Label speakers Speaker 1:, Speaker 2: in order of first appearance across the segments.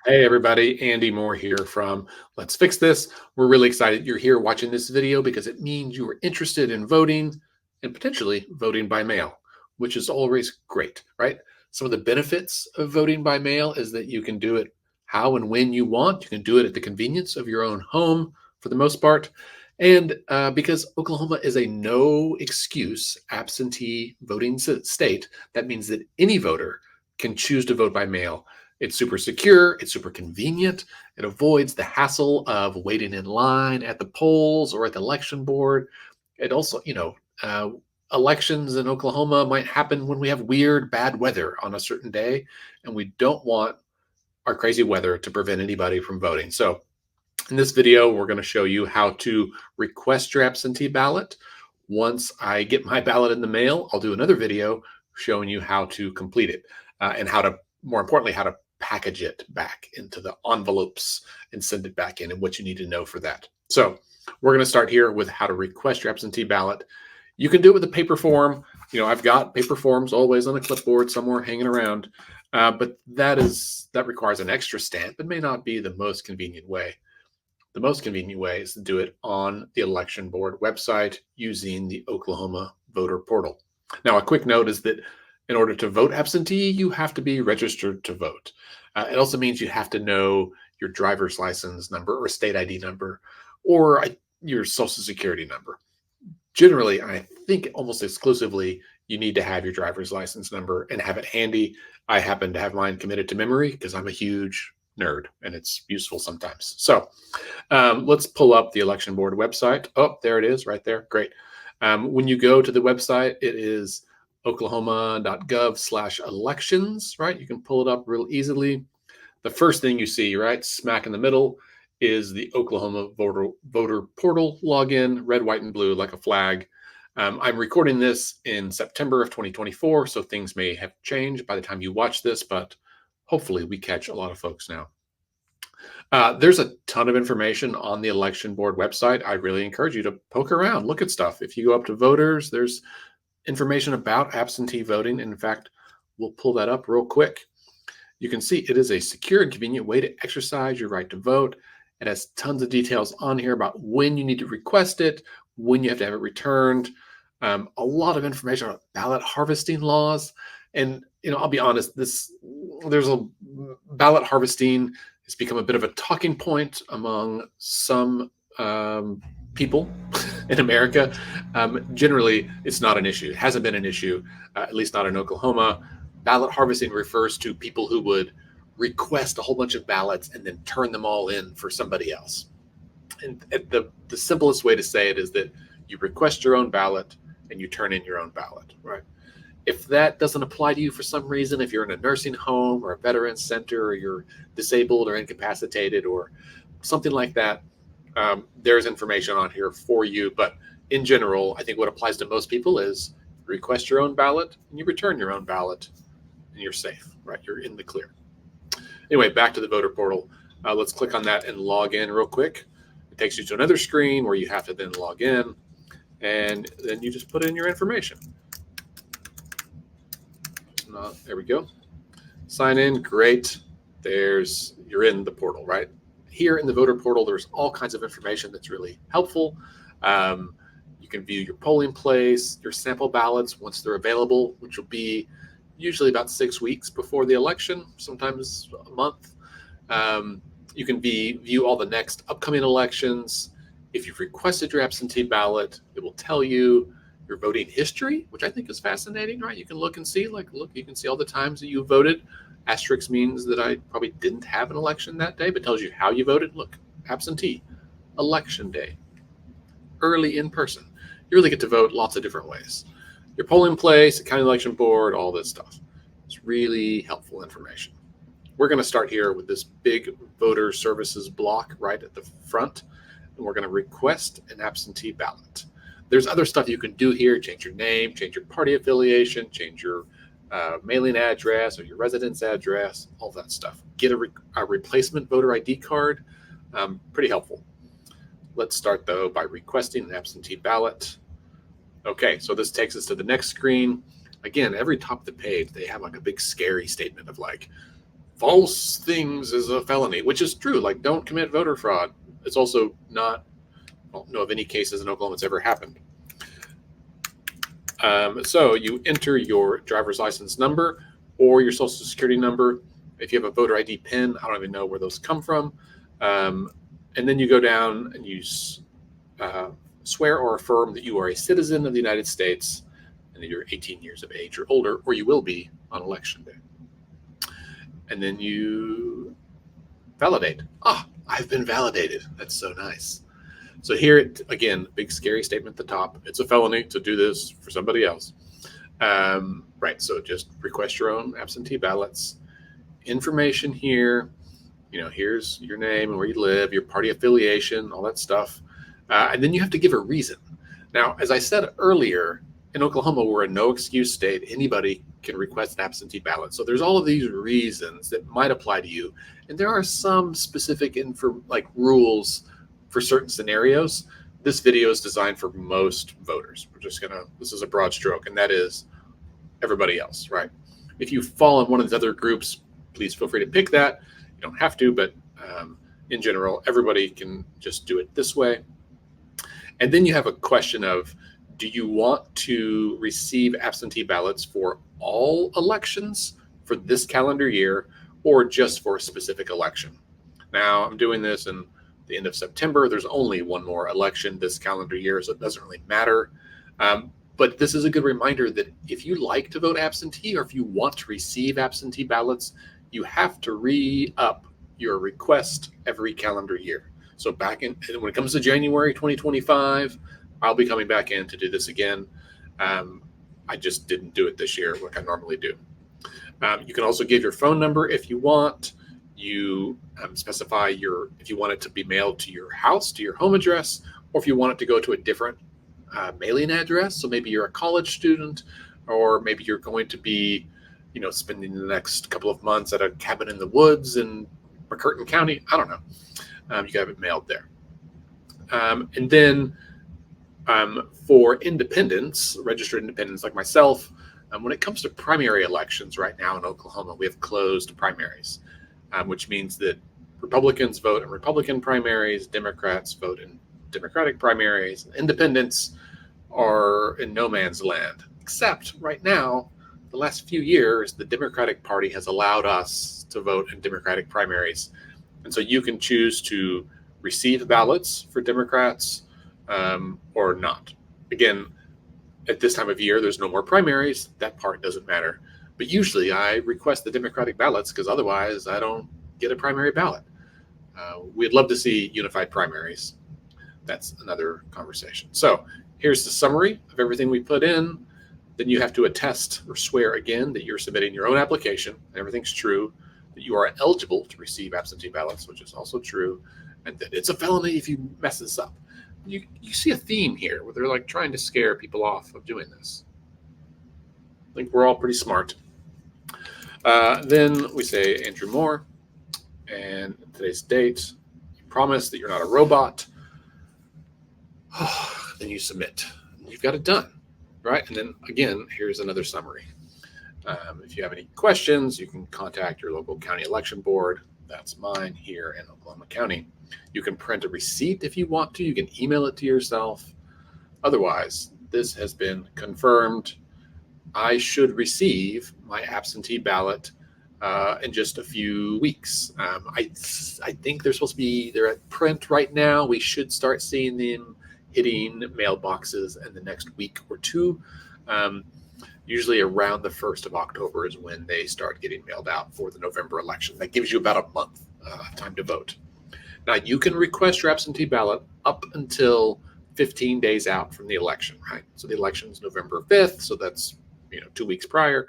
Speaker 1: Hey everybody, Andy Moore here from Let's Fix This. We're really excited you're here watching this video because it means you are interested in voting and potentially voting by mail, which is always great, right? Some of the benefits of voting by mail is that you can do it how and when you want. You can do it at the convenience of your own home for the most part. And because Oklahoma is a no excuse absentee voting state, that means that any voter can choose to vote by mail. It's super secure, it's super convenient, it avoids the hassle of waiting in line at the polls or at the election board. It also, elections in Oklahoma might happen when we have weird, bad weather on a certain day, and we don't want our crazy weather to prevent anybody from voting. So, in this video, we're going to show you how to request your absentee ballot. Once I get my ballot in the mail, I'll do another video showing you how to complete it and how to, more importantly, how to package it back into the envelopes and send it back in and what you need to know for that. So we're going to start here with how to request your absentee ballot. You can do it with a paper form. I've got paper forms always on a clipboard somewhere hanging around, but that requires an extra stamp and may not be the most convenient way. The most convenient way is to do it on the election board website using the Oklahoma voter portal. Now, a quick note is that in order to vote absentee, you have to be registered to vote. It also means you have to know your driver's license number or state ID number or your social security number. Generally, I think almost exclusively, you need to have your driver's license number and have it handy. I happen to have mine committed to memory because I'm a huge nerd and it's useful sometimes. So let's pull up the election board website. Oh, there it is right there. Great. When you go to the website, it is oklahoma.gov/elections, right? You can pull it up real easily. The first thing you see, right, smack in the middle, is the Oklahoma voter portal login, red, white, and blue, like a flag. I'm recording this in September of 2024, so things may have changed by the time you watch this, but hopefully we catch a lot of folks now. There's a ton of information on the election board website. I really encourage you to poke around, look at stuff. If you go up to voters, there's information about absentee voting. In fact, we'll pull that up real quick. You can see it is a secure and convenient way to exercise your right to vote. It has tons of details on here about when you need to request it, when you have to have it returned, a lot of information on ballot harvesting laws. And, I'll be honest, ballot harvesting has become a bit of a talking point among some people in America. Generally, it's not an issue. It hasn't been an issue, at least not in Oklahoma. Ballot harvesting refers to people who would request a whole bunch of ballots and then turn them all in for somebody else. And the simplest way to say it is that you request your own ballot and you turn in your own ballot, right? If that doesn't apply to you for some reason, if you're in a nursing home or a veterans center or you're disabled or incapacitated or something like that, there's information on here for you. But in general, I think what applies to most people is request your own ballot and you return your own ballot and you're safe, right? You're in the clear. Anyway, back to the voter portal. Let's click on that and log in real quick. It takes you to another screen where you have to then log in and then you just put in your information. There we go. Sign in. Great. You're in the portal, right? Here in the voter portal, there's all kinds of information that's really helpful. You can view your polling place, your sample ballots once they're available, which will be usually about 6 weeks before the election, sometimes a month. You can view all the next upcoming elections. If you've requested your absentee ballot, it will tell you your voting history, which I think is fascinating, right? You can look and see, you can see all the times that you voted. Asterisk means that I probably didn't have an election that day, but tells you how you voted. Look, absentee, election day, early in person. You really get to vote lots of different ways. Your polling place, the county election board, all this stuff. It's really helpful information. We're going to start here with this big voter services block right at the front, and we're going to request an absentee ballot. There's other stuff you can do here. Change your name, change your party affiliation, change your mailing address or your residence address, all that stuff. Get a replacement voter ID card. Pretty helpful. Let's start, though, by requesting an absentee ballot. Okay, so this takes us to the next screen. Again, every top of the page, they have like a big scary statement of like, false things is a felony, which is true. Like, don't commit voter fraud. It's also not, I don't know of any cases in Oklahoma it's ever happened. So you enter your driver's license number or your social security number. If you have a voter ID pin, I don't even know where those come from. And then you go down and you swear or affirm that you are a citizen of the United States and that you're 18 years of age or older, or you will be on election day. And then you validate. I've been validated. That's so nice. So here, again, big scary statement at the top. It's a felony to do this for somebody else. Right, so just request your own absentee ballots. Information here, here's your name and where you live, your party affiliation, all that stuff. And then you have to give a reason. Now, as I said earlier, in Oklahoma, we're a no-excuse state. Anybody can request an absentee ballot. So there's all of these reasons that might apply to you. And there are some specific rules for certain scenarios. This video is designed for most voters. This is a broad stroke, and that is everybody else, right? If you fall in one of the other groups, please feel free to pick that. You don't have to, but in general, everybody can just do it this way. And then you have a question of, do you want to receive absentee ballots for all elections for this calendar year or just for a specific election? Now, I'm doing this in the end of September. There's only one more election this calendar year, so it doesn't really matter. But this is a good reminder that if you like to vote absentee or if you want to receive absentee ballots, you have to re-up your request every calendar year. So when it comes to January 2025, I'll be coming back in to do this again. I just didn't do it this year like I normally do. You can also give your phone number if you want. You specify if you want it to be mailed to your house, to your home address, or if you want it to go to a different mailing address. So maybe you're a college student, or maybe you're going to be, spending the next couple of months at a cabin in the woods in McCurtain County. I don't know. You can have it mailed there. And then for independents, registered independents like myself, when it comes to primary elections right now in Oklahoma, we have closed primaries, which means that Republicans vote in Republican primaries, Democrats vote in Democratic primaries, and independents are in no man's land. Except right now, the last few years, the Democratic Party has allowed us to vote in Democratic primaries. And so you can choose to receive ballots for Democrats or not. Again, at this time of year, there's no more primaries. That part doesn't matter. But usually I request the Democratic ballots because otherwise I don't get a primary ballot. We'd love to see unified primaries. That's another conversation. So here's the summary of everything we put in. Then you have to attest or swear again that you're submitting your own application. Everything's true. That you are eligible to receive absentee ballots, which is also true. And that it's a felony if you mess this up. You see a theme here where they're trying to scare people off of doing this. I think we're all pretty smart. Then we say Andrew Moore and today's date. You promise that you're not a robot. Then you submit. You've got it done, right? And then again, here's another summary. If you have any questions, you can contact your local county election board. That's mine here in Oklahoma County. You can print a receipt if you want to. You can email it to yourself. Otherwise, this has been confirmed. I should receive my absentee ballot in just a few weeks. I think they're supposed to be, they're at print right now. We should start seeing them hitting mailboxes in the next week or two. Usually around the 1st of October is when they start getting mailed out for the November election. That gives you about a month time to vote. Now, you can request your absentee ballot up until 15 days out from the election, right? So the election is November 5th, so that's 2 weeks prior.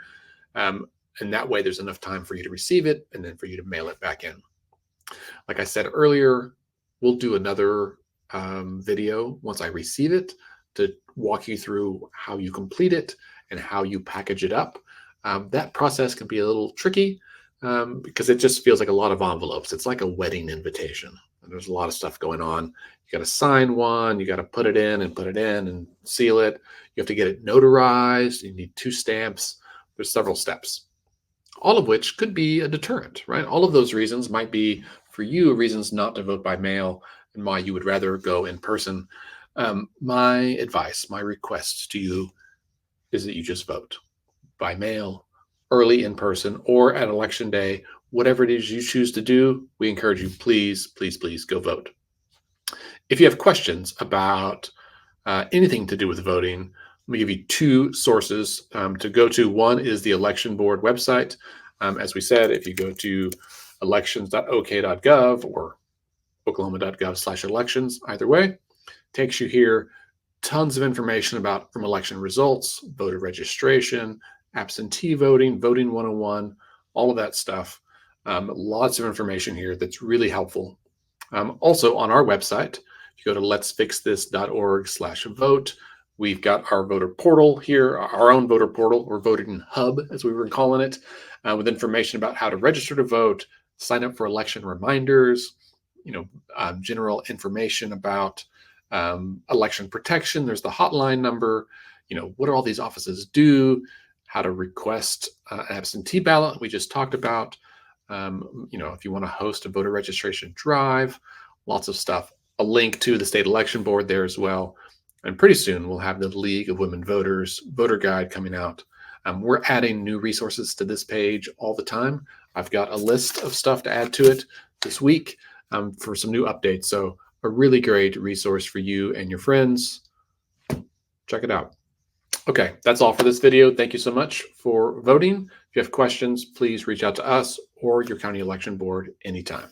Speaker 1: And that way there's enough time for you to receive it and then for you to mail it back in. Like I said earlier, we'll do another video once I receive it to walk you through how you complete it and how you package it up. That process can be a little tricky because it just feels like a lot of envelopes. It's like a wedding invitation. And there's a lot of stuff going on. You got to sign one, you got to put it in and seal it. You have to get it notarized. You need 2 stamps. There's several steps. all of which could be a deterrent, right? All of those reasons might be for you reasons not to vote by mail and why you would rather go in person. My advice, my request to you is that you just vote by mail, early in person, or at election day. Whatever it is you choose to do, we encourage you, please, please, please go vote. If you have questions about anything to do with voting, let me give you two sources to go to. One is the election board website. As we said, if you go to elections.ok.gov or oklahoma.gov/elections, either way, takes you here. Tons of information about from election results, voter registration, absentee voting, voting 101, all of that stuff. Lots of information here that's really helpful. Also on our website, if you go to letsfixthis.org/vote, we've got our voter portal here, our own voter portal, or voting hub, as we were calling it, with information about how to register to vote, sign up for election reminders, general information about election protection. There's the hotline number. What do all these offices do? How to request an absentee ballot. We just talked about. If you want to host a voter registration drive, lots of stuff. A link to the state election board there as well. And pretty soon we'll have the League of Women Voters voter guide coming out. We're adding new resources to this page all the time. I've got a list of stuff to add to it this week for some new updates. So a really great resource for you and your friends. Check it out. Okay, that's all for this video. Thank you so much for voting. If you have questions, please reach out to us or your county election board anytime.